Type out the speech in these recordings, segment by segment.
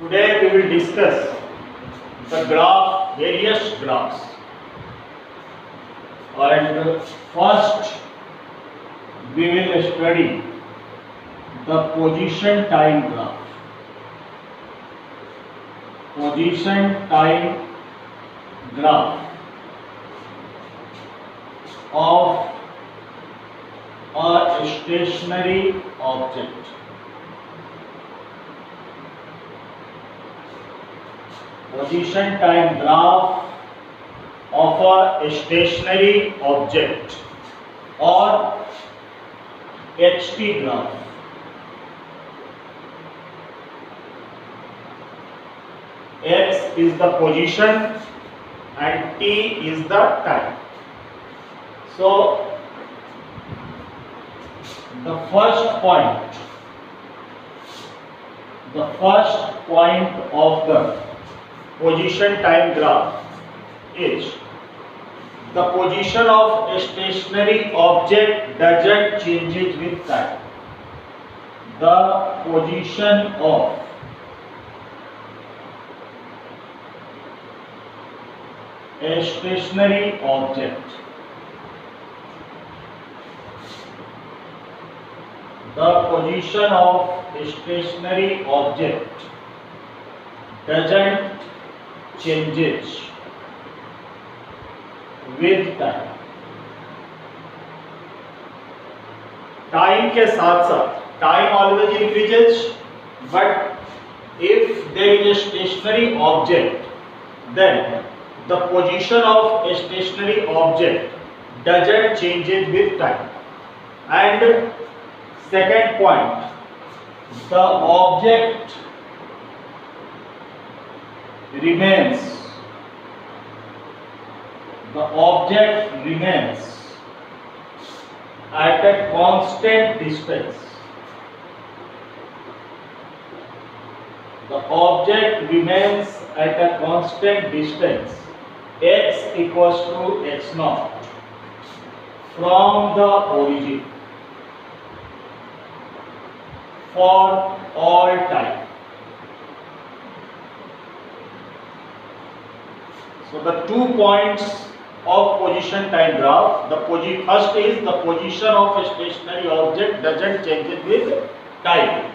Today we will discuss the various graphs. And first we will study the position time graph. Position time graph of a stationary object. Position time graph of a stationary object or HT graph. X is the position and T is the time. So the first point of the position time graph is the position of a stationary object doesn't change with time. The position of a stationary object doesn't changes with time. Time के साथ साथ time always increases, but if there is a stationary object, then the position of a stationary object doesn't change with time. And second point, the object remains at a constant distance. The object remains at a constant distance, x equals to x naught, from the origin for all time. So the 2 points of position time graph, first is the position of a stationary object doesn't change with time.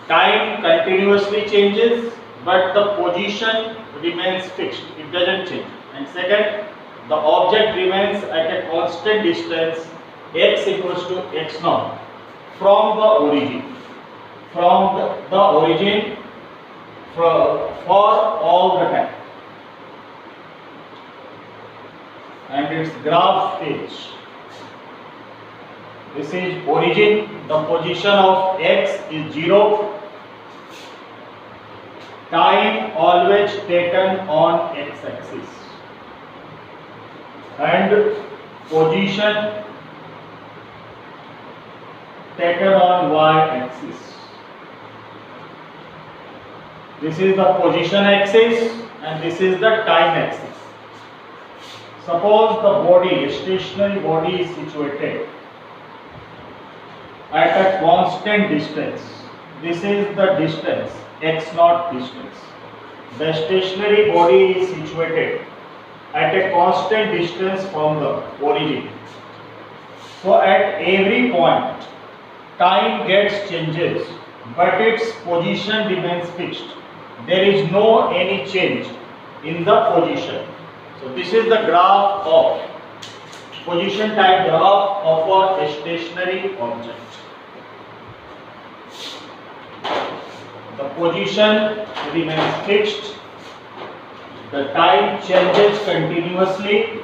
Time continuously changes, but the position remains fixed, it doesn't change. And second, the object remains at a constant distance, x equals to x naught, from the origin for all the time. And its graph is, this is origin, the position of x is 0, time always taken on x-axis, and position taken on y-axis. This is the position axis and this is the time axis. Suppose the stationary body is situated at a constant distance. This is the distance, x naught distance. The stationary body is situated at a constant distance from the origin. So at every point, time gets changes, but its position remains fixed. There is no any change in the position. So this is the graph of position time graph of a stationary object. The position remains fixed, the time changes continuously,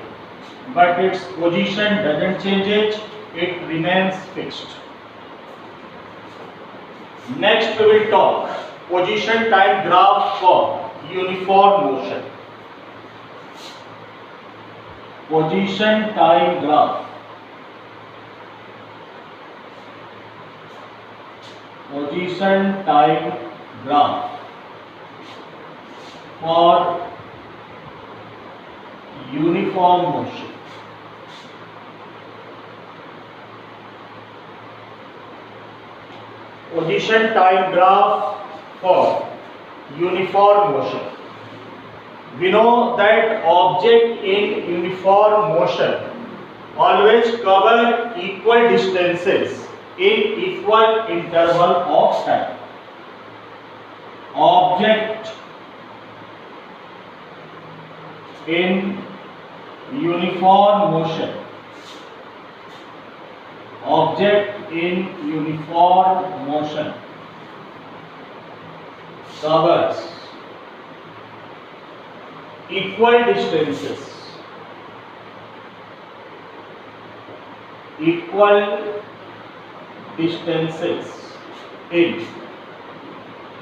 but its position doesn't change, it remains fixed. Next we will talk position time graph for uniform motion. Position time graph for uniform motion. Position time graph for uniform motion. We know that object in uniform motion always cover equal distances in equal interval of time. Object in uniform motion. Object in uniform motion covers equal distances. Equal distances in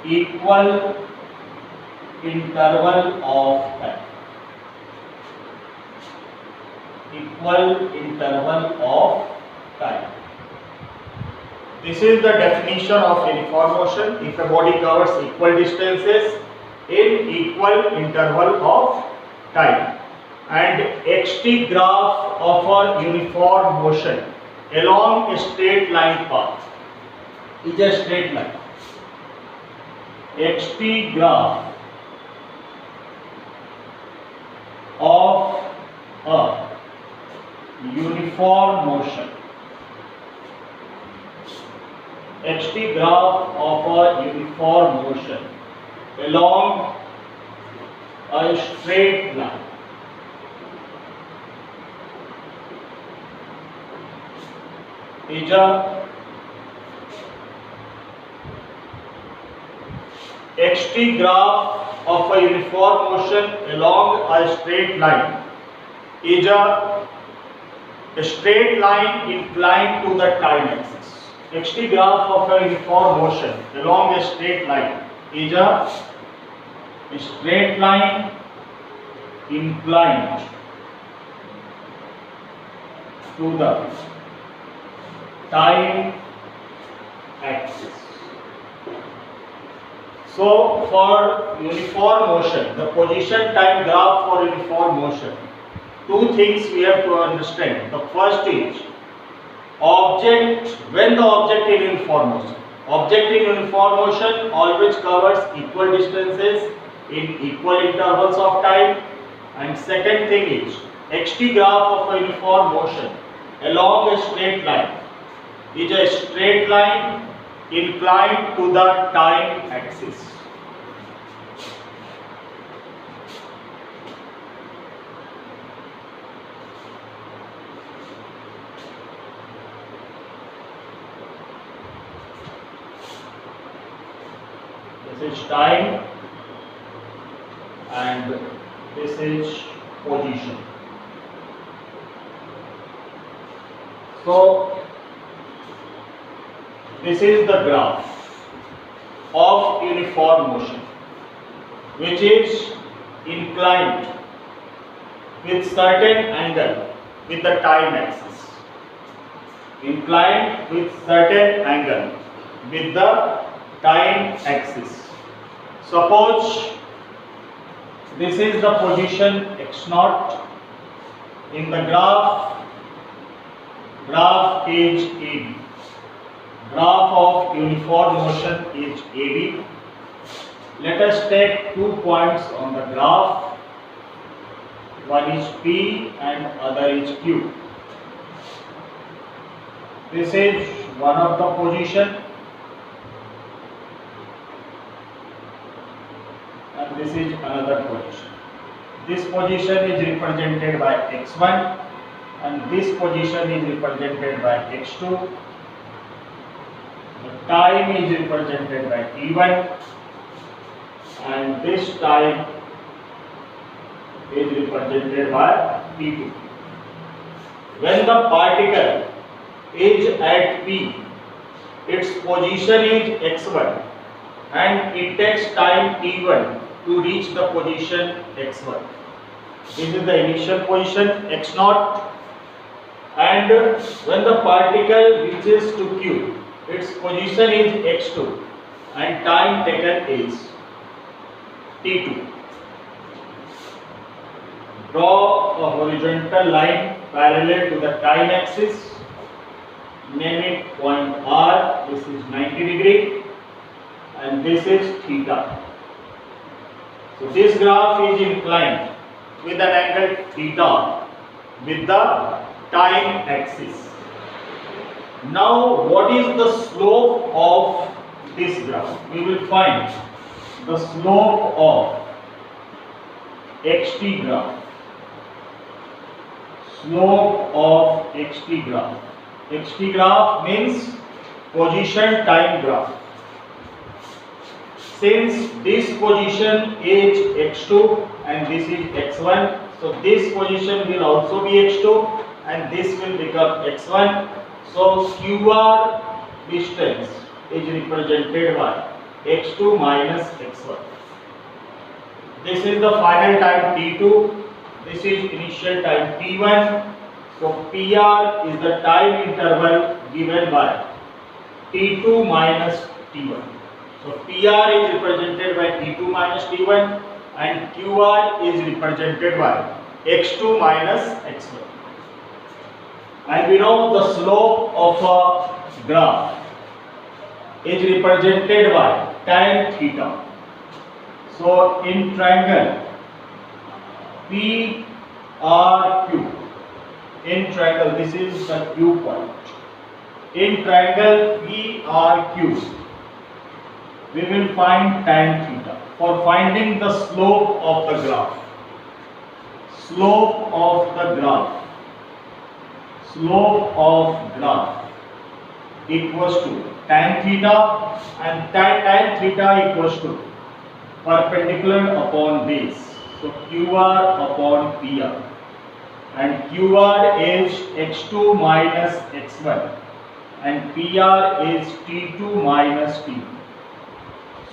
equal interval of time. Equal interval of time. This is the definition of uniform motion. If a body covers equal distances in equal interval of time, and xt graph of a uniform motion along a straight line path is a straight line. Xt graph of a uniform motion. Xt graph of a uniform motion along a straight line is a xt graph of a uniform motion along a straight line is a straight line inclined to the time axis. Xt graph of a uniform motion along a straight line is a straight line inclined to the time axis. So for uniform motion, the position time graph for uniform motion, two things we have to understand. The first is object, when the object in uniform motion. Object in uniform motion always covers equal distances in equal intervals of time. And second thing is xt graph of a uniform motion along a straight line is a straight line inclined to the time axis. This is time and this is position. So this is the graph of uniform motion which is inclined with certain angle with the time axis. Inclined with certain angle with the time axis. Suppose this is the position x0 in the graph. Graph is AB. Graph of uniform motion is AB. Let us take 2 points on the graph. One is P and other is Q. This is one of the position. And this is another position. This position is represented by x1 and this position is represented by x2. The time is represented by t1 and this time is represented by t2. When the particle is at P, its position is x1 and it takes time t1 to reach the position x1. This is the initial position x0, and when the particle reaches to Q, its position is x2 and time taken is t2. Draw a horizontal line parallel to the time axis. Name it point R. This is 90 degree and this is theta. So this graph is inclined with an angle theta with the time axis. Now what is the slope of this graph? We will find the slope of xt graph. Slope of xt graph. Xt graph means position time graph. Since this position is x2 and this is x1, so this position will also be x2 and this will become x1. So QR distance is represented by x2 minus x1. This is the final time t2. This is initial time t1. So PR is the time interval given by t2 minus t1. So PR is represented by t2 minus t1 and QR is represented by x2 minus x1. And we know the slope of a graph is represented by tan theta. So in triangle PRQ, in triangle, this is the Q point. In triangle PRQ, we will find tan theta for finding the slope of the graph. Slope of the graph. Slope of graph equals to tan theta, and tan theta equals to perpendicular upon base. So QR upon PR, and QR is x2 minus x1 and PR is t2 minus t1.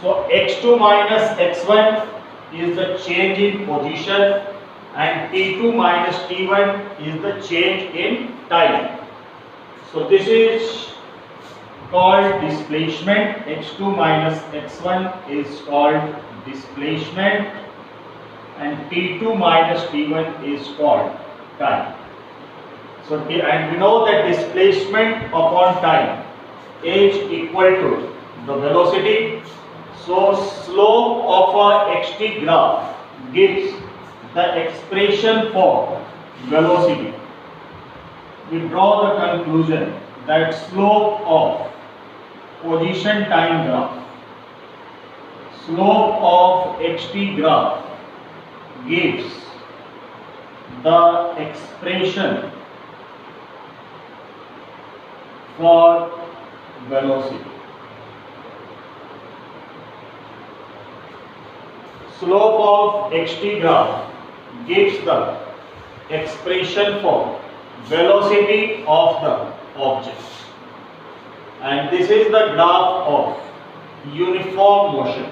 So x2 minus x1 is the change in position and t2 minus t1 is the change in time. So this is called displacement. X2 minus x1 is called displacement and t2 minus t1 is called time. So and we know that displacement upon time is equal to the velocity. So slope of a xt graph gives the expression for velocity. We draw the conclusion that slope of position time graph, slope of xt graph gives the expression for velocity. Slope of xt graph gives the expression for velocity of the object, and this is the graph of uniform motion.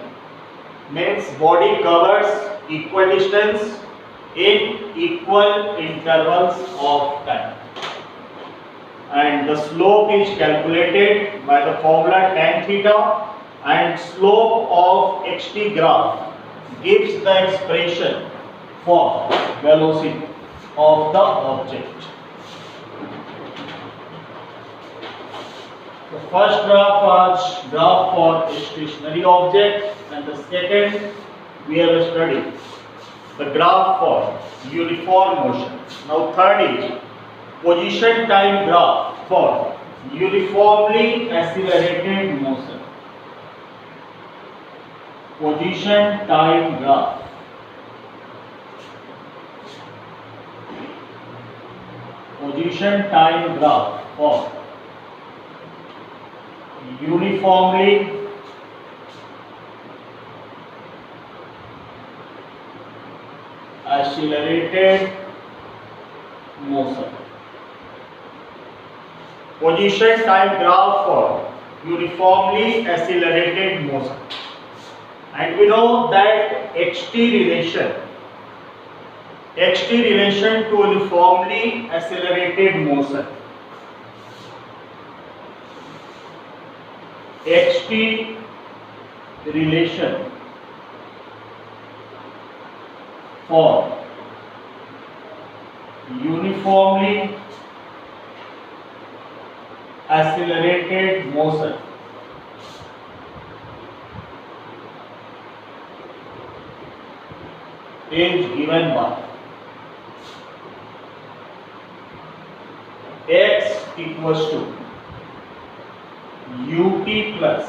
Means body covers equal distance in equal intervals of time, and the slope is calculated by the formula tan theta, and slope of xt graph gives the expression for velocity of the object. The first graph was graph for a stationary object, and the second we have studied the graph for uniform motion. Now third is position time graph for uniformly accelerated motion. Position time graph. Position time graph for uniformly accelerated motion. Position time graph for uniformly accelerated motion. And we know that xt relation to uniformly accelerated motion, xt relation for uniformly accelerated motion is given by x equals to ut plus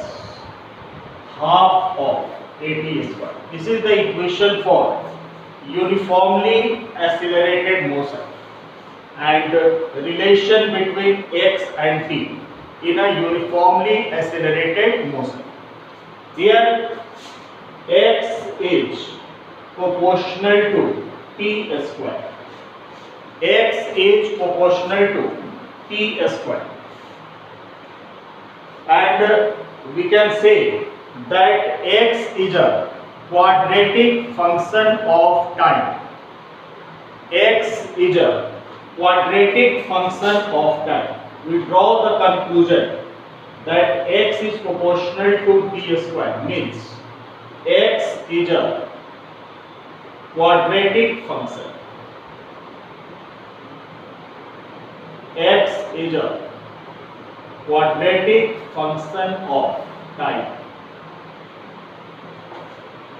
half of at square. This is the equation for uniformly accelerated motion and relation between x and t in a uniformly accelerated motion. Here x is proportional to t square. X is proportional to t square, and we can say that x is a quadratic function of time. X is a quadratic function of time. We draw the conclusion that x is proportional to t square, means x is a quadratic function. X is a quadratic function of time.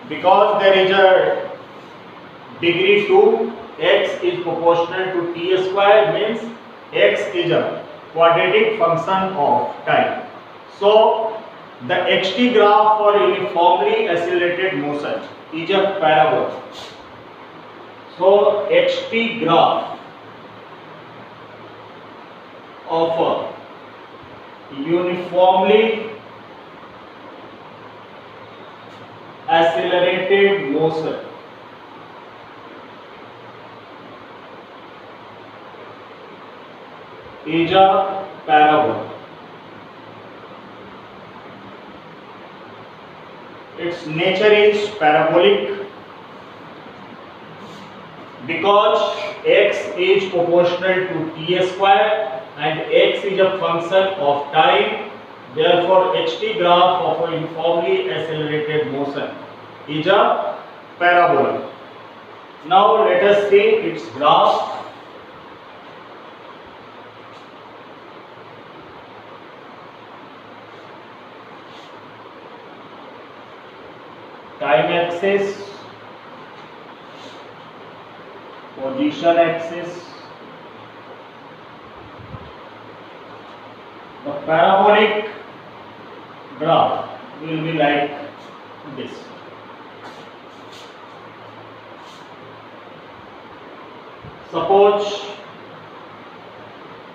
Because there is a degree 2, x is proportional to t square, means x is a quadratic function of time. So the xt graph for uniformly accelerated motion is a parabola. So xt graph of a uniformly accelerated motion is a parabola. Its nature is parabolic because x is proportional to t square and x is a function of time. Therefore, ht graph of a uniformly accelerated motion is a parabola. Now let us see its graph. Time axis, position axis. The parabolic graph will be like this. Suppose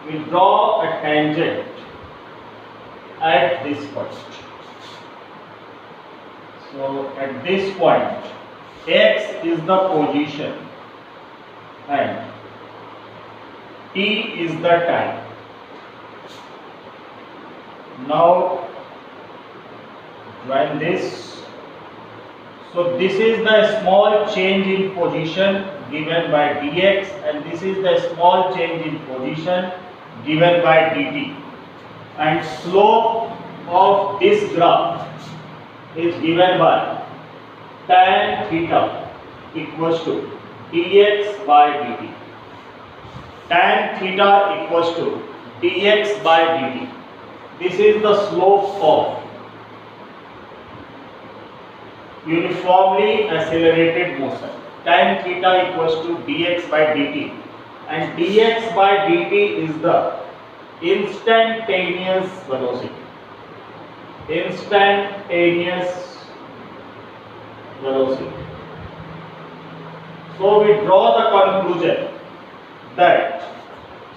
we draw a tangent at this point. So at this point, x is the position and t is the time. Now join this. So this is the small change in position given by dx, and this is the small change in position given by dt, and slope of this graph is given by tan theta equals to dx by dt. Tan theta equals to dx by dt. This is the slope of uniformly accelerated motion. Tan theta equals to dx by dt, and dx by dt is the instantaneous velocity. Instantaneous velocity. So we draw the conclusion that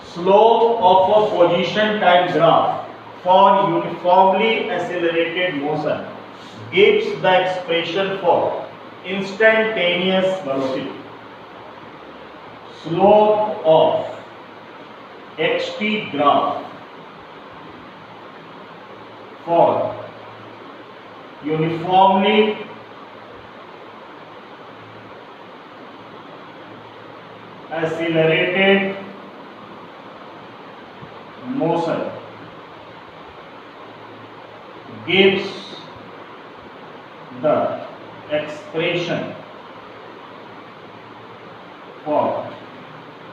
slope of a position time graph for uniformly accelerated motion gives the expression for instantaneous velocity. Slope of xt graph for uniformly accelerated motion gives the expression for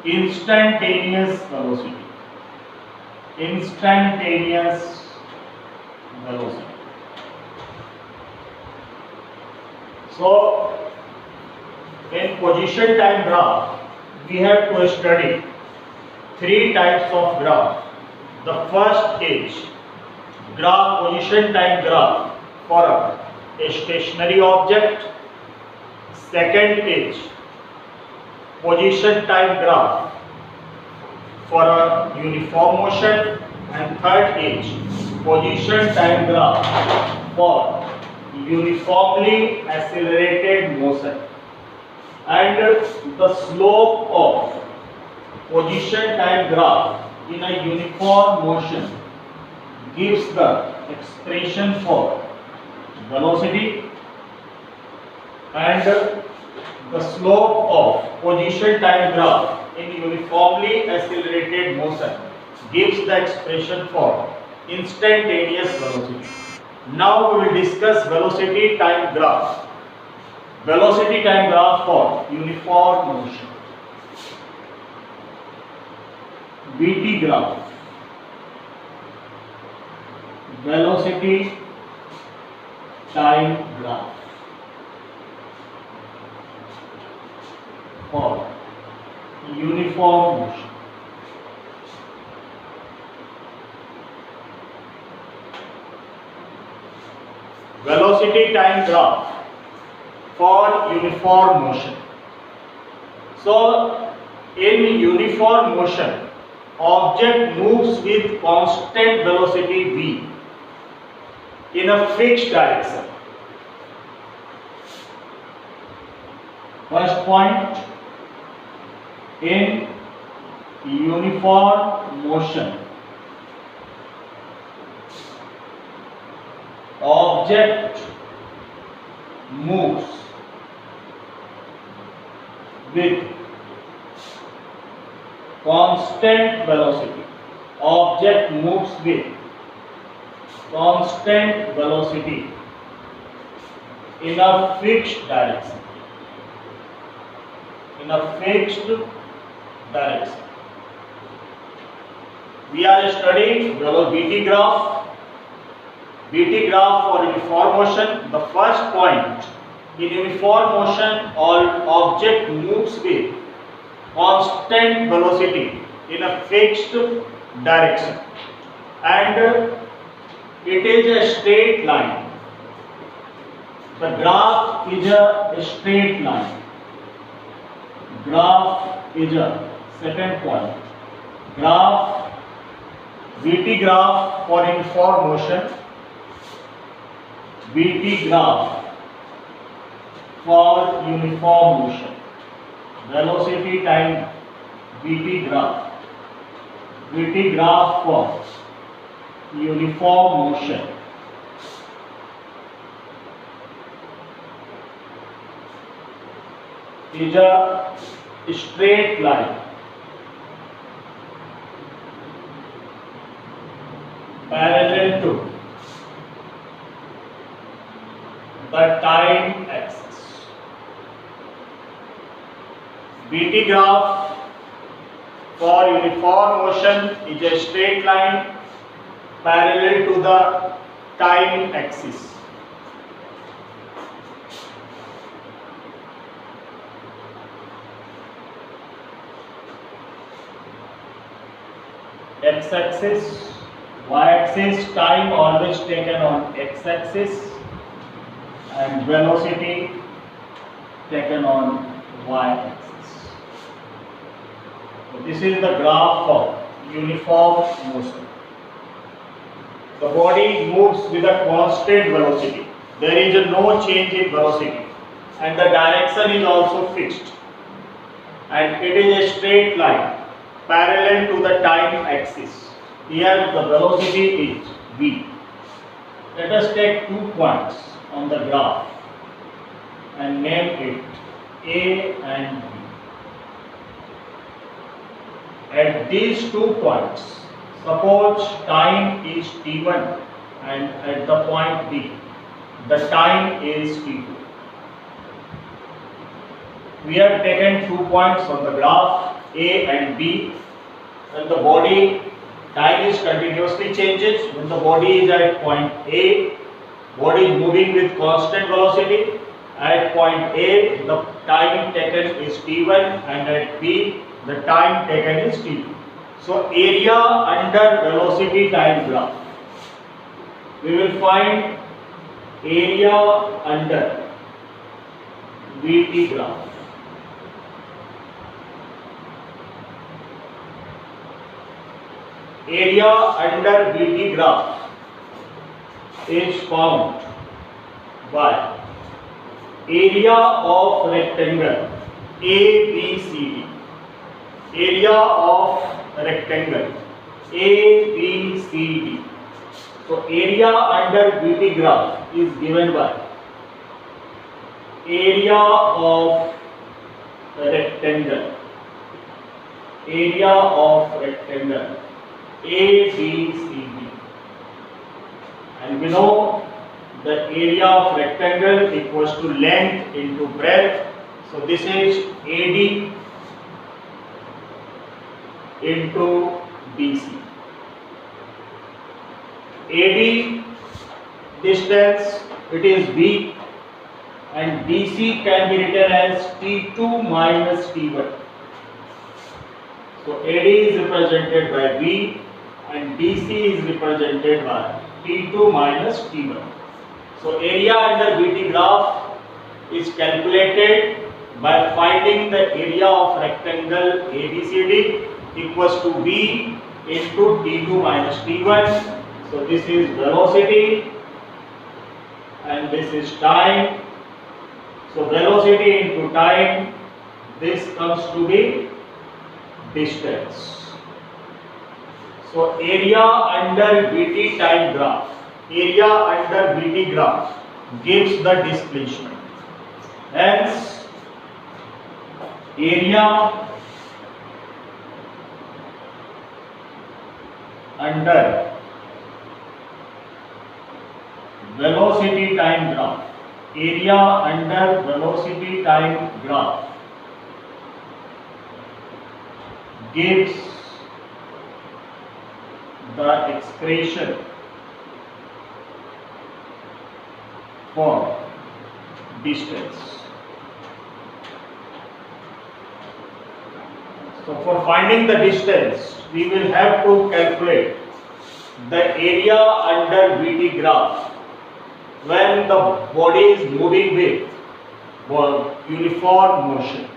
instantaneous velocity. Instantaneous velocity. So In position time graph, we have to study three types of graph. The first is position time graph for a stationary object. Second is position time graph for a uniform motion, and third is position time graph for uniformly accelerated motion. And the slope of position time graph in a uniform motion gives the expression for velocity, and the slope of position time graph in uniformly accelerated motion gives the expression for instantaneous velocity. Now we will discuss velocity time graph. Velocity time graph for uniform motion. VT graph. Velocity time graph for uniform motion. Velocity time graph for uniform motion. So, in uniform motion, object moves with constant velocity v in a fixed direction. First point, in uniform motion, object moves with constant velocity. Object moves with constant velocity in a fixed direction. In a fixed direction. We are studying VT graph. VT graph for uniform motion. The first point, in uniform motion, all object moves with constant velocity in a fixed direction, and it is a straight line. The graph is a straight line. Graph is a second point. Graph, VT graph for uniform motion. VT graph for uniform motion. Velocity time VT graph. VT graph for uniform motion. Is a straight line parallel to the time axis. VT graph for uniform motion is a straight line parallel to the time axis. X-axis, y-axis, time always taken on x-axis, and velocity taken on y-axis. So this is the graph of uniform motion. The body moves with a constant velocity. There is no change in velocity, and the direction is also fixed, and it is a straight line parallel to the time axis. Here the velocity is v. Let us take 2 points on the graph and name it A and B. At these 2 points, suppose time is t1, and at the point B, the time is t2. We have taken 2 points on the graph A and B, and the body time is continuously changes. When the body is at point A, body is moving with constant velocity, At point A, the time taken is T1, and at B, the time taken is T2. So area under velocity time graph. We will find area under VT graph. Area under VT graph is found by area of rectangle ABCD. Area of rectangle ABCD. So area under VT graph is given by area of rectangle. Area of rectangle ABCD. And we know the area of rectangle equals to length into breadth. So this is AD into BC. AD distance, it is B, and BC can be written as T2 minus T1. So AD is represented by B and BC is represented by T2 minus T1. So area under VT graph is calculated by finding the area of rectangle ABCD equals to B into T2 minus T1. So this is velocity and this is time. So velocity into time, this comes to be distance. So area under VT time graph, area under VT graph gives the displacement. Hence, area under velocity time graph, area under velocity time graph gives the expression for distance. So for finding the distance, we will have to calculate the area under VT graph when the body is moving with uniform motion.